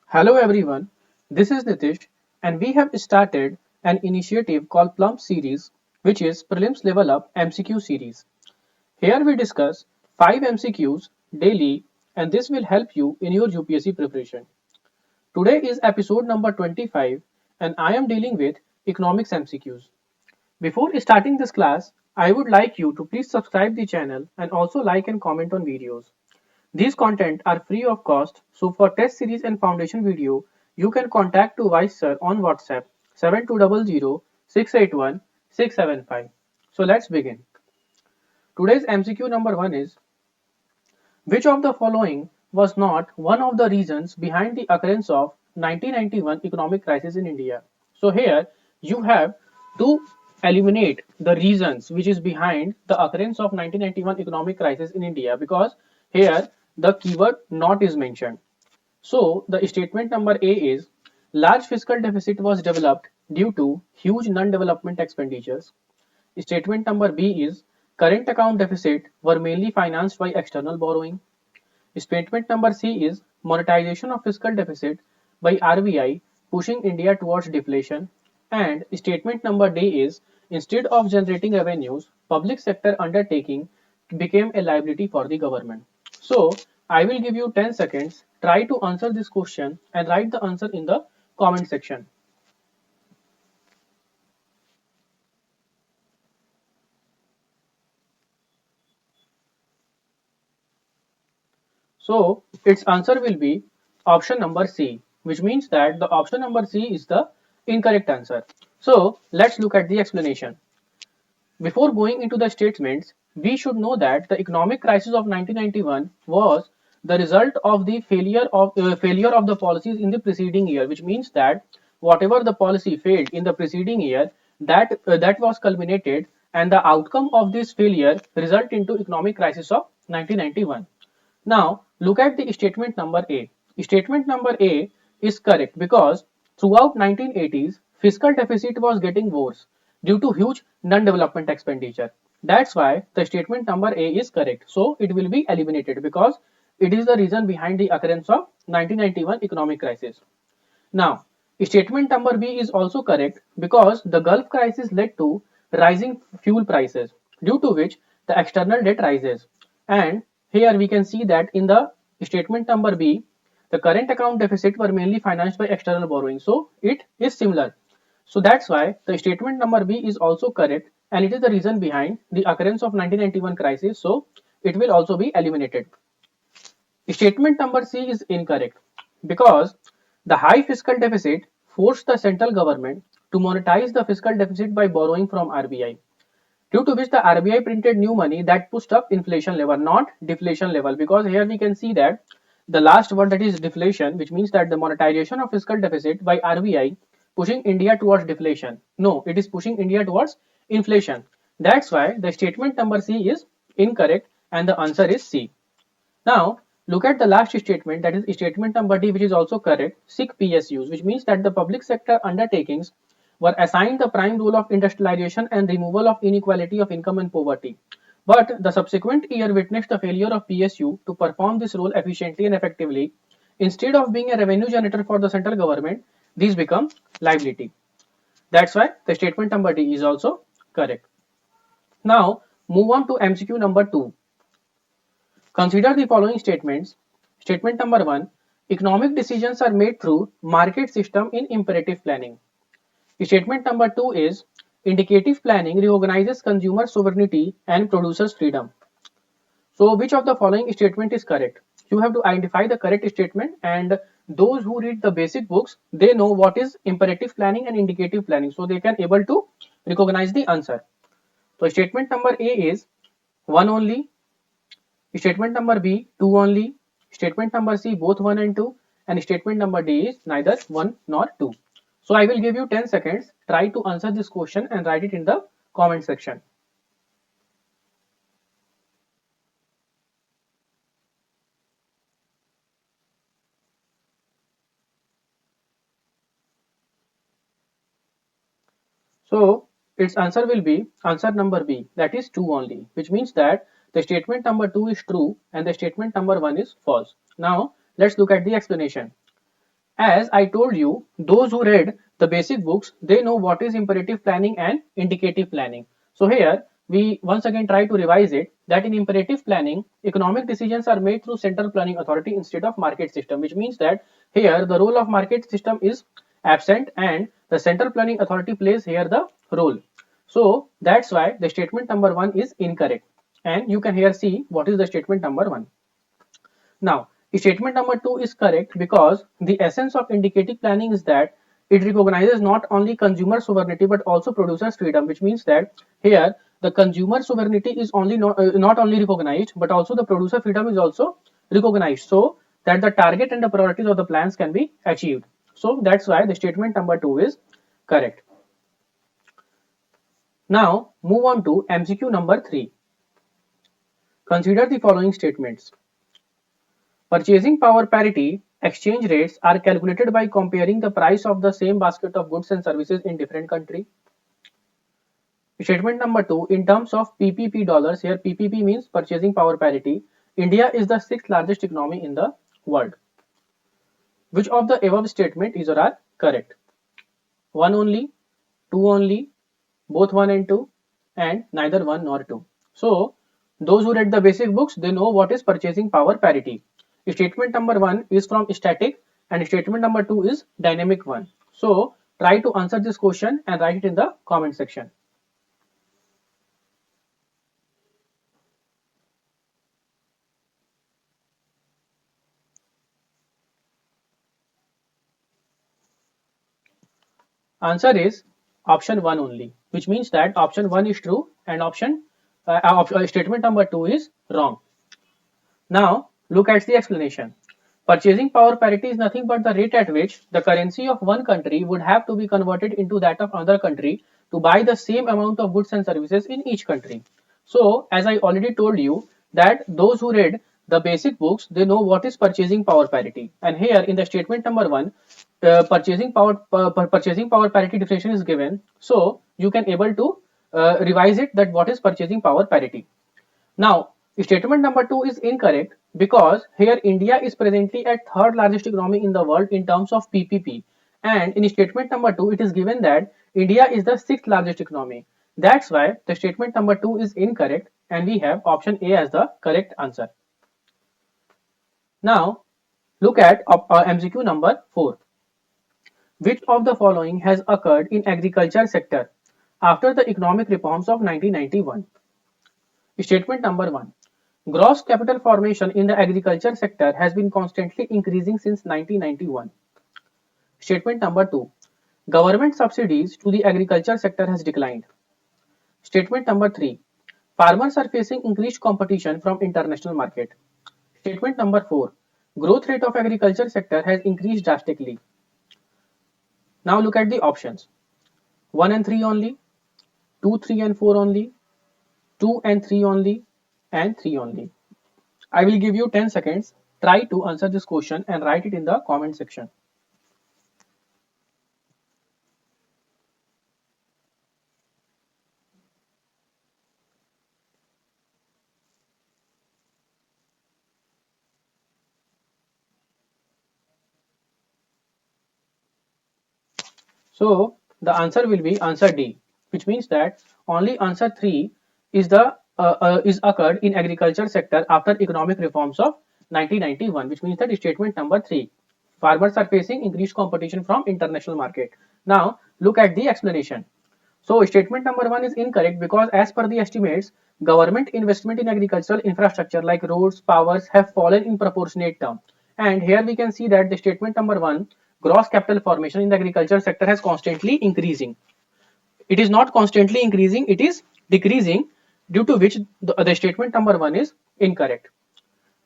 Hello everyone, this is Nitish and we have started an initiative called Plum Series, which is Prelims Level Up MCQ series. Here we discuss 5 MCQs daily and this will help you in your UPSC preparation. Today is episode number 25 and I am dealing with economics MCQs. Before starting this class, I would like you to please subscribe the channel and also like and comment on videos. These content are free of cost, so for test series and foundation video, you can contact to Vice Sir on WhatsApp 7200 681 675. So let's begin. Today's MCQ number 1 is: which of the following was not one of the reasons behind the occurrence of 1991 economic crisis in India? So here you have to eliminate the reasons which is behind the occurrence of 1991 economic crisis in India, because here the keyword not is mentioned. So the statement number A is: large fiscal deficit was developed due to huge non-development expenditures. Statement number B is: current account deficit were mainly financed by external borrowing. Statement number C is: monetization of fiscal deficit by RBI pushing India towards deflation. And statement number D is: instead of generating revenues, public sector undertaking became a liability for the government. So I will give you 10 seconds. Try to answer this question and write the answer in the comment section. So its answer will be option number C, which means that the option number C is the incorrect answer. So let's look at the explanation. Before going into the statements, we should know that the economic crisis of 1991 was the result of the failure of the policies in the preceding year, which means that whatever the policy failed in the preceding year, that was culminated, and the outcome of this failure result into economic crisis of 1991. Now, look at the statement number A. Statement number A is correct because throughout 1980s, fiscal deficit was getting worse due to huge non-development expenditure. That's why the statement number A is correct. So, it will be eliminated because it is the reason behind the occurrence of 1991 economic crisis. Now, statement number B is also correct because the Gulf crisis led to rising fuel prices, due to which the external debt rises. And here we can see that in the statement number B, the current account deficit were mainly financed by external borrowing. So it is similar. So that's why the statement number B is also correct, and it is the reason behind the occurrence of 1991 crisis. So it will also be eliminated. Statement number C is incorrect because the high fiscal deficit forced the central government to monetize the fiscal deficit by borrowing from RBI, due to which the RBI printed new money that pushed up inflation level, not deflation level. Because here we can see that the last word, that is deflation, which means that the monetization of fiscal deficit by RBI pushing India towards deflation. No, it is pushing India towards inflation. That's why the statement number C is incorrect and the answer is C. Now, look at the last statement, that is statement number D, which is also correct, SIC PSUs, which means that the public sector undertakings were assigned the prime role of industrialization and removal of inequality of income and poverty. But the subsequent year witnessed the failure of PSU to perform this role efficiently and effectively. Instead of being a revenue generator for the central government, these become liability. That's why the statement number D is also correct. Now, move on to MCQ number 2. Consider the following statements. Statement number 1. Economic decisions are made through market system in imperative planning. Statement number 2 is: indicative planning recognizes consumer sovereignty and producers freedom. So which of the following statement is correct? You have to identify the correct statement, and those who read the basic books, they know what is imperative planning and indicative planning, so they can able to recognize the answer. So statement number A is 1 only, statement number B 2 only, statement number C both 1 and 2, and statement number D is neither 1 nor 2. So I will give you 10 seconds. Try to answer this question and write it in the comment section. So its answer will be answer number B, that is 2 only, which means that the statement number 2 is true and the statement number 1 is false. Now let's look at the explanation. As I told you, those who read the basic books, they know what is imperative planning and indicative planning. So here we once again try to revise it, that in imperative planning, economic decisions are made through central planning authority instead of market system, which means that here the role of market system is absent and the central planning authority plays here the role. So that's why the statement number 1 is incorrect, and you can here see what is the statement number 1. Now, statement number 2 is correct because the essence of indicative planning is that it recognizes not only consumer sovereignty but also producers freedom, which means that here the consumer sovereignty is only not only recognized but also the producer freedom is also recognized, so that the target and the priorities of the plans can be achieved. So that's why the statement number 2 is correct. Now move on to MCQ number 3. Consider the following statements. Purchasing power parity exchange rates are calculated by comparing the price of the same basket of goods and services in different countries. Statement number 2, in terms of PPP dollars, here PPP means purchasing power parity, India is the 6th largest economy in the world. Which of the above statement is or are correct? 1 only, 2 only, both 1 and 2, and neither 1 nor 2. So those who read the basic books, they know what is purchasing power parity. Statement number 1 is from static and statement number 2 is dynamic one. So try to answer this question and write it in the comment section. Answer is option 1 only, which means that option 1 is true and statement number 2 is wrong. Now look at the explanation. Purchasing power parity is nothing but the rate at which the currency of one country would have to be converted into that of another country to buy the same amount of goods and services in each country. So as I already told you that those who read the basic books, they know what is purchasing power parity, and here in the statement number 1, purchasing power parity definition is given, so you can able to revise it, that what is purchasing power parity. Now statement number 2 is incorrect because here India is presently at 3rd largest economy in the world in terms of PPP, and in statement number 2 it is given that India is the 6th largest economy. That's why the statement number 2 is incorrect and we have option A as the correct answer. Now look at MCQ number 4. Which of the following has occurred in agriculture sector after the economic reforms of 1991? Statement number 1. Gross capital formation in the agriculture sector has been constantly increasing since 1991. Statement number 2. Government subsidies to the agriculture sector has declined. Statement number 3. Farmers are facing increased competition from international market. Statement number 4. Growth rate of agriculture sector has increased drastically. Now look at the options. 1 and 3 only, 2, 3 and 4 only, 2 and 3 only, and 3 only. I will give you 10 seconds. Try to answer this question and write it in the comment section. So the answer will be answer D, which means that only answer 3 is is occurred in agriculture sector after economic reforms of 1991, which means that statement number 3. Farmers are facing increased competition from international market. Now look at the explanation. So statement number 1 is incorrect because as per the estimates, government investment in agricultural infrastructure like roads, powers have fallen in proportionate term. And here we can see that the statement number 1, gross capital formation in the agriculture sector has constantly increasing. It is not constantly increasing, it is decreasing, due to which the statement number 1 is incorrect.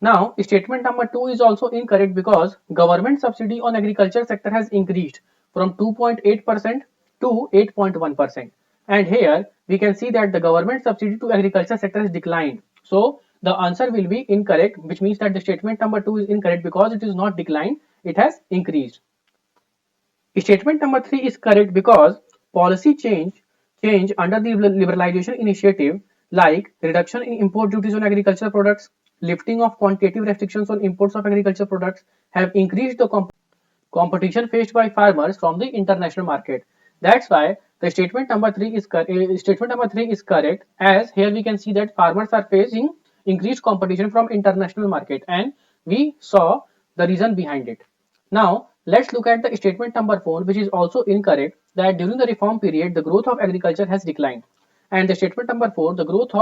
Now statement number 2 is also incorrect because government subsidy on agriculture sector has increased from 2.8% to 8.1%, and here we can see that the government subsidy to agriculture sector has declined. So the answer will be incorrect, which means that the statement number 2 is incorrect because it is not declined, it has increased. Statement number 3 is correct because policy change under the liberalization initiative like reduction in import duties on agricultural products, lifting of quantitative restrictions on imports of agricultural products have increased the competition faced by farmers from the international market. That's why the statement number 3 is correct, as here we can see that farmers are facing increased competition from international market, and we saw the reason behind it. Now let's look at the statement number 4, which is also incorrect, that during the reform period the growth of agriculture has declined, and the statement number 4, the growth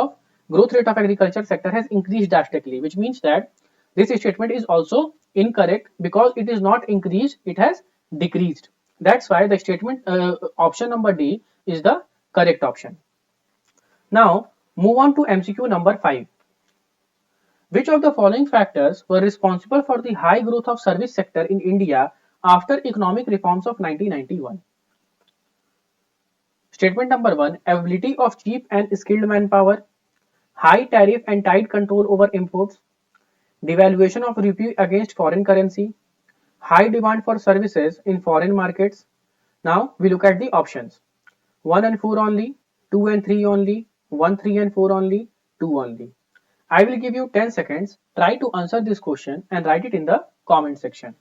rate of agriculture sector has increased drastically, which means that this statement is also incorrect because it is not increased, it has decreased. That's why the statement option number D is the correct option. Now move on to MCQ number 5. Which of the following factors were responsible for the high growth of service sector in India after economic reforms of 1991? Statement number 1, availability of cheap and skilled manpower, high tariff and tight control over imports, devaluation of rupee against foreign currency, high demand for services in foreign markets. Now we look at the options. 1 and 4 only, 2 and 3 only, 1, 3 and 4 only, 2 only. I will give you 10 seconds. Try to answer this question and write it in the comment section.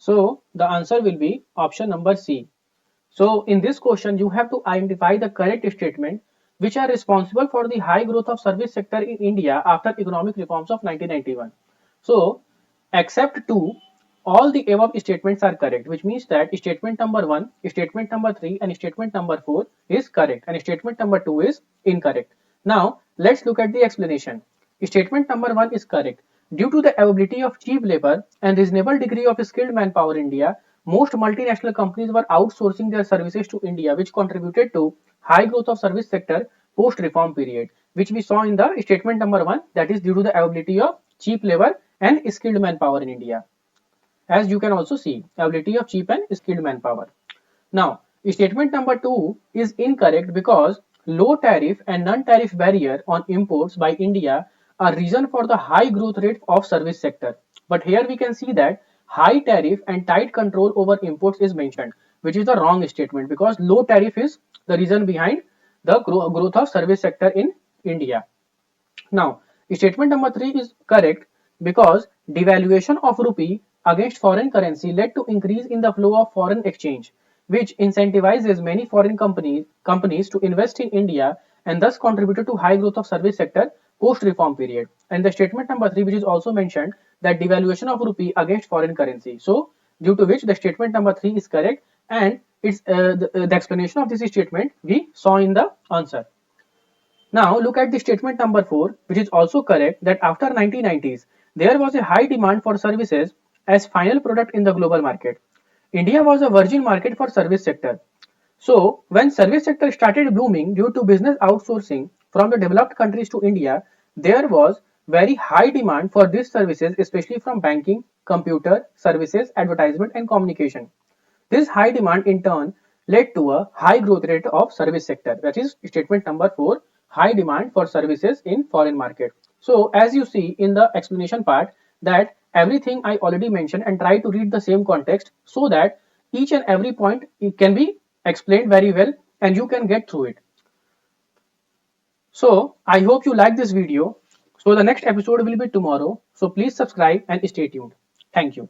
So the answer will be option number C. So in this question, you have to identify the correct statement which are responsible for the high growth of service sector in India after economic reforms of 1991. So except 2, all the above statements are correct, which means that statement number 1, statement number 3 and statement number 4 is correct and statement number 2 is incorrect. Now let's look at the explanation. Statement number 1 is correct. Due to the availability of cheap labor and reasonable degree of skilled manpower in India, most multinational companies were outsourcing their services to India, which contributed to high growth of service sector post-reform period, which we saw in the statement number 1, that is due to the availability of cheap labor and skilled manpower in India. As you can also see, availability of cheap and skilled manpower. Now, statement number 2 is incorrect because low tariff and non-tariff barrier on imports by India are reason for the high growth rate of service sector. But here we can see that high tariff and tight control over imports is mentioned, which is the wrong statement because low tariff is the reason behind the growth of service sector in India. Now, statement number 3 is correct because devaluation of rupee against foreign currency led to increase in the flow of foreign exchange, which incentivizes many foreign companies to invest in India and thus contributed to high growth of service sector post-reform period. And the statement number 3, which is also mentioned, that devaluation of rupee against foreign currency. So, due to which the statement number 3 is correct, and it's the explanation of this statement we saw in the answer. Now look at the statement number 4, which is also correct, that after 1990s, there was a high demand for services as final product in the global market. India was a virgin market for service sector. So when service sector started blooming due to business outsourcing from the developed countries to India, there was very high demand for these services, especially from banking, computer, services, advertisement and communication. This high demand in turn led to a high growth rate of service sector. That is statement number 4, high demand for services in foreign market. So as you see in the explanation part, that everything I already mentioned, and try to read the same context so that each and every point can be explained very well and you can get through it. So I hope you like this video. So the next episode will be tomorrow. So please subscribe and stay tuned. Thank you.